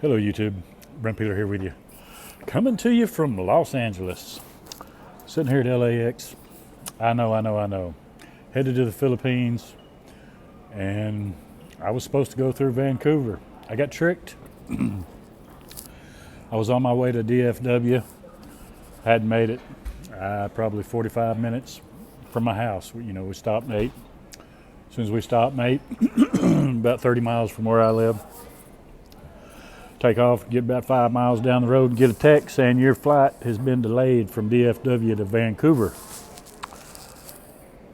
Hello YouTube, Brent Peeler here with you. Coming to you from Los Angeles. Sitting here at LAX. I know. Headed to the Philippines, and I was supposed to go through Vancouver. I got tricked. I was on my way to DFW. Hadn't made it. Probably 45 minutes from my house. We stopped and ate. As soon as we stopped and ate, about 30 miles from where I live, take off, get about 5 miles down the road and get a text saying your flight has been delayed from DFW to Vancouver.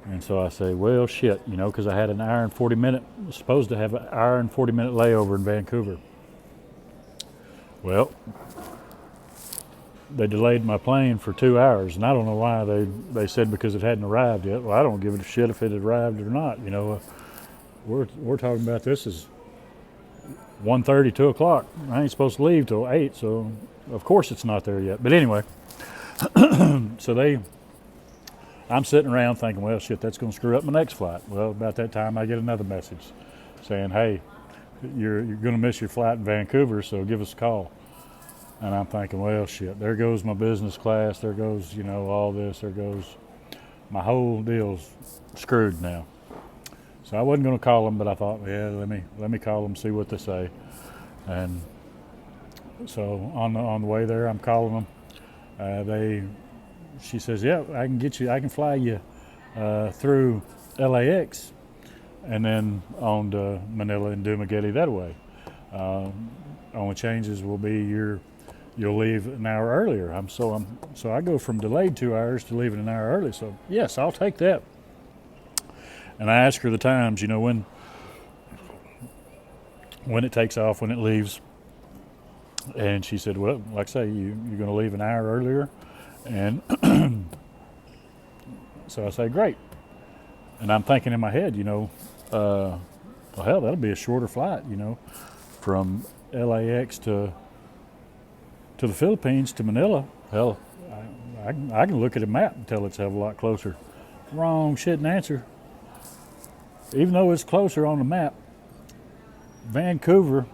And so I say, well, shit, because I had an hour and 40 minute, supposed to have an hour and 40 minute layover in Vancouver. Well, they delayed my plane for 2 hours, and I don't know why. They said because it hadn't arrived yet. Well, I don't give a shit if it had arrived or not. We're talking about this is 1:30, 2 o'clock. I ain't supposed to leave till 8, so of course it's not there yet. But anyway, so I'm sitting around thinking, well, shit, that's going to screw up my next flight. Well, about that time I get another message saying, hey, you're going to miss your flight in Vancouver, so give us a call. And I'm thinking, well, shit, there goes my business class, there goes, all this, there goes, my whole deal's screwed now. So I wasn't going to call them, but I thought, yeah, let me call them, see what they say. And so on the way there, I'm calling them. She says, yeah, I can fly you through LAX and then on to Manila and Dumaguete that way. Only changes will be you'll leave an hour earlier. So I go from delayed 2 hours to leaving an hour early. So yes, I'll take that. And I asked her the times, when it takes off, when it leaves. And she said, well, like I say, you're going to leave an hour earlier. And so I say, great. And I'm thinking in my head, well, hell, that'll be a shorter flight, from LAX to the Philippines to Manila. Hell, I can look at a map and tell it's a hell of a lot closer. Wrong shit and answer. Even though it's closer on the map, Vancouver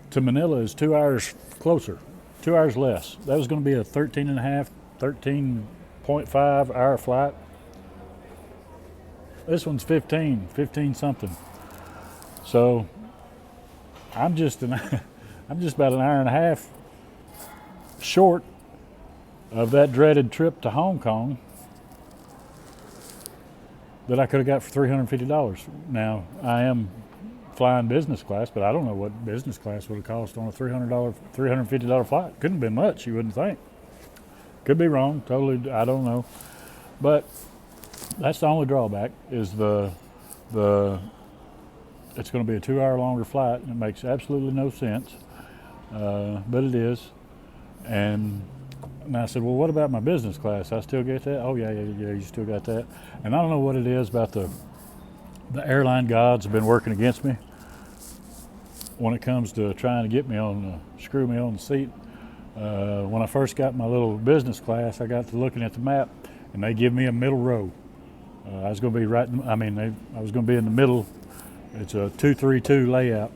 to Manila is 2 hours closer, 2 hours less. That was going to be a 13.5 hour flight. This one's 15 something. So I'm just about an hour and a half short of that dreaded trip to Hong Kong that I could have got for $350. Now, I am flying business class, but I don't know what business class would have cost on a $350 flight. Couldn't have been much, you wouldn't think. Could be wrong, totally, I don't know. But that's the only drawback is it's going to be a 2 hour longer flight, and it makes absolutely no sense, but it is. And I said, well, what about my business class? I still get that? Oh, yeah, you still got that. And I don't know what it is about the airline gods have been working against me when it comes to trying to get me screw me on the seat. When I first got my little business class, I got to looking at the map, and they give me a middle row. I was going to be I was going to be in the middle. It's a 232 layout.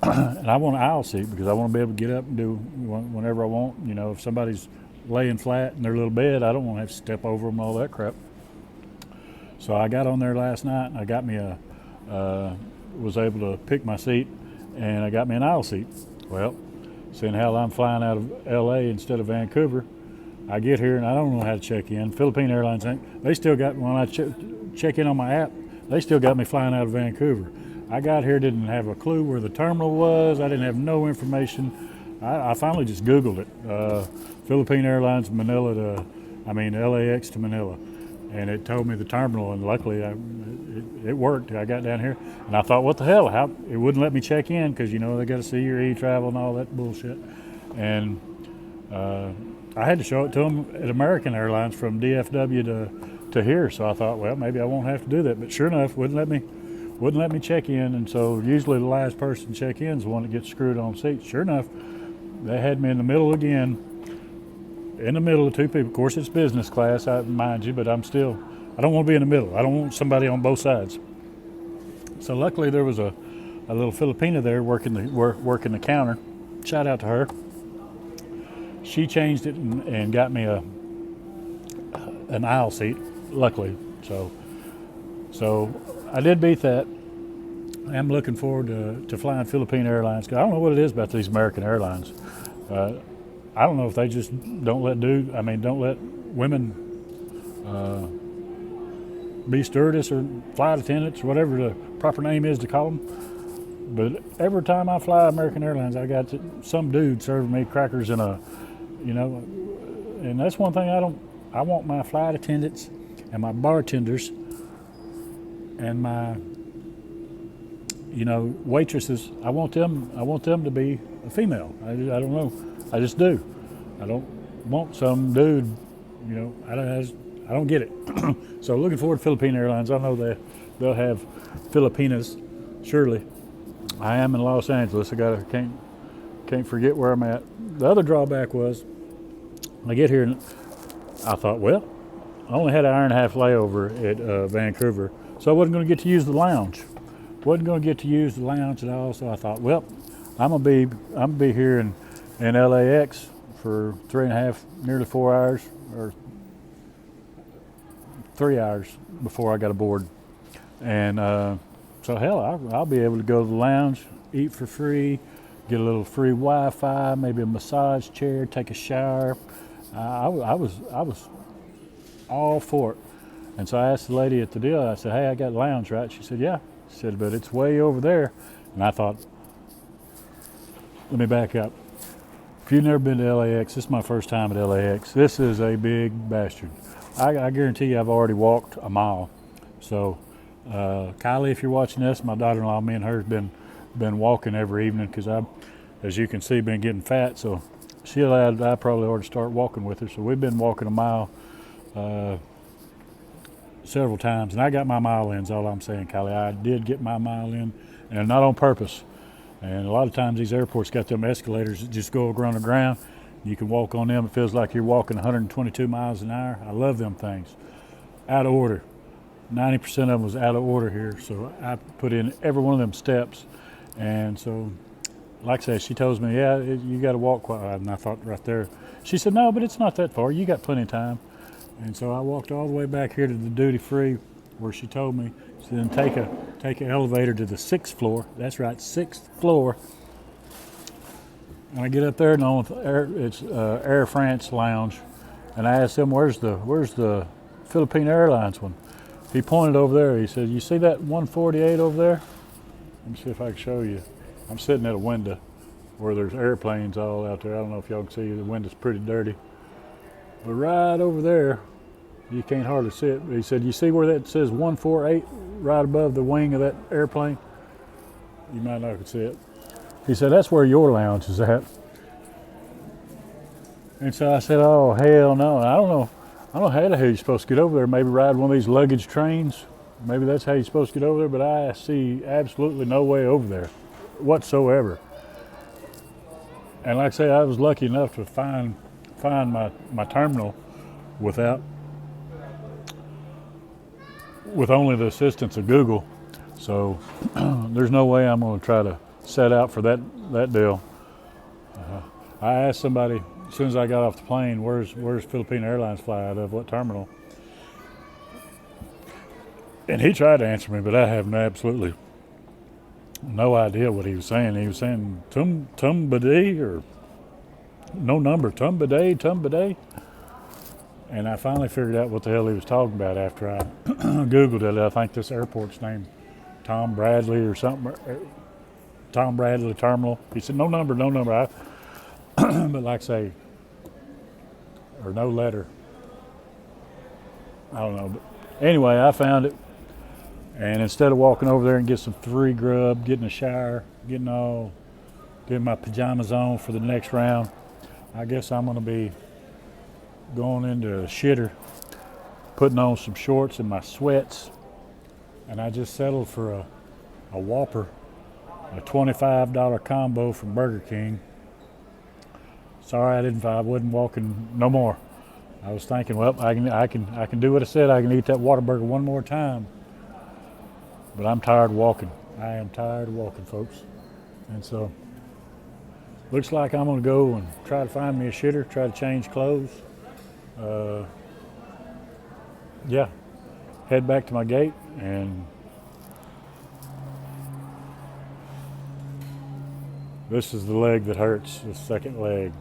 And I want an aisle seat because I want to be able to get up and do whenever I want. If somebody's laying flat in their little bed, I don't want to have to step over them, all that crap. So I got on there last night, and I got me was able to pick my seat, and I got me an aisle seat. Well, seeing how I'm flying out of LA instead of Vancouver, I get here and I don't know how to check in. Philippine Airlines, they still got, when I check in on my app, they still got me flying out of Vancouver. I got here, didn't have a clue where the terminal was. I didn't have no information. I finally just Googled it. Philippine Airlines LAX to Manila. And it told me the terminal, and luckily it worked. I got down here, and I thought, what the hell? How it wouldn't let me check in because, they got to see your e-travel and all that bullshit. And I had to show it to them at American Airlines from DFW to here. So I thought, well, maybe I won't have to do that. But sure enough, wouldn't let me check in. And so usually the last person to check in is the one that gets screwed on seats. Sure enough, they had me in the middle again, in the middle of two people. Of course, it's business class, mind you, but I don't want to be in the middle. I don't want somebody on both sides. So luckily there was a a little Filipina there working the counter. Shout out to her. She changed it and got me an aisle seat, luckily. So I did beat that. I'm looking forward to flying Philippine Airlines. 'Cause I don't know what it is about these American airlines. I don't know if they just don't let women be stewardess or flight attendants, whatever the proper name is to call them. But every time I fly American Airlines, I got some dude serving me crackers in and that's one thing I want my flight attendants and my bartenders and my waitresses. I want them to be a female. I don't know. I just do. I don't want some dude. I don't get it. So looking forward to Philippine Airlines. I know they'll have Filipinas. Surely. I am in Los Angeles. Can't forget where I'm at. The other drawback was I get here and I thought, well, I only had an hour and a half layover at Vancouver, so I wasn't going to get to use the lounge. And also I thought, well, I'm gonna be here in LAX for 3.5, nearly 4 hours, or 3 hours before I got aboard. And so hell, I'll be able to go to the lounge, eat for free, get a little free Wi-Fi, maybe a massage chair, take a shower. I was all for it. And so I asked the lady at the deal, I said, hey, I got lounge, right? She said, yeah. She said, but it's way over there. And I thought, let me back up. If you've never been to LAX, this is my first time at LAX. This is a big bastard. I guarantee you I've already walked a mile. So Kylie, if you're watching this, my daughter-in-law, me and her have been walking every evening because as you can see, been getting fat. So she allowed I probably ought to start walking with her. So we've been walking a mile several times, and I got my mile in, is all I'm saying, Kylie. I did get my mile in, and not on purpose. And a lot of times these airports got them escalators that just go around the ground. You can walk on them. It feels like you're walking 122 miles an hour. I love them things. Out of order. 90% of them was out of order here, so I put in every one of them steps. And so, like I said, she tells me, yeah, you got to walk quite. And I thought right there. She said, no, but it's not that far. You got plenty of time. And so I walked all the way back here to the duty free, where she told me, she said, then take an elevator to the 6th floor. That's right, 6th floor. And I get up there and it's Air France lounge, and I asked him, where's the Philippine Airlines one? He pointed over there. He said, you see that 148 over there? Let me see if I can show you. I'm sitting at a window where there's airplanes all out there. I don't know if y'all can see, the window's pretty dirty. But right over there, you can't hardly see it. But he said, you see where that says 148 right above the wing of that airplane? You might not see it. He said, that's where your lounge is at. And so I said, oh, hell no. I don't know how you're supposed to get over there. Maybe ride one of these luggage trains. Maybe that's how you're supposed to get over there, but I see absolutely no way over there whatsoever. And like I say, I was lucky enough to find my terminal with only the assistance of Google. So there's no way I'm going to try to set out for that deal. I asked somebody as soon as I got off the plane, where's Philippine Airlines fly out of, what terminal? And he tried to answer me, but I have absolutely no idea what he was saying. He was saying Tumbadee or no number, Tumbadee. And I finally figured out what the hell he was talking about after I Googled it. I think this airport's named Tom Bradley or something. Tom Bradley Terminal. He said, no number. But like I say, or no letter. I don't know. But anyway, I found it. And instead of walking over there and get some free grub, getting a shower, getting my pajamas on for the next round, I guess I'm going to be going into a shitter, putting on some shorts and my sweats. And I just settled for a Whopper, a $25 combo from Burger King. Sorry, I wasn't walking no more. I was thinking, well, I can do what I said. I can eat that Whataburger one more time. But I'm tired walking. I am tired of walking, folks. And so, looks like I'm going to go and try to find me a shitter, try to change clothes. Yeah, head back to my gate, and this is the leg that hurts, the second leg.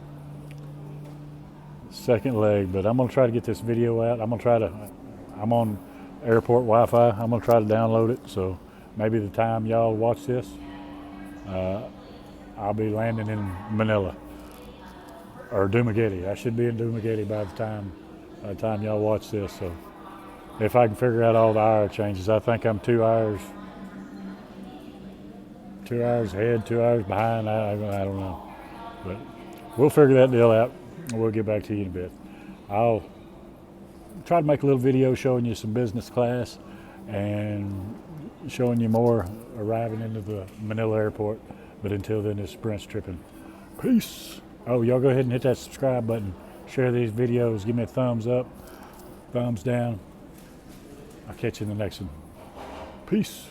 But I'm going to try to get this video out. I'm on airport Wi-Fi. I'm going to try to download it, so maybe the time y'all watch this, I'll be landing in Manila or Dumaguete. I should be in Dumaguete by the time y'all watch this. So if I can figure out all the hour changes, I think I'm 2 hours ahead, 2 hours behind. I don't know, but we'll figure that deal out. We'll get back to you in a bit. I'll try to make a little video showing you some business class and showing you more arriving into the Manila airport. But until then, it's Brent's tripping. Peace. Oh, y'all go ahead and hit that subscribe button. Share these videos. Give me a thumbs up, thumbs down. I'll catch you in the next one. Peace.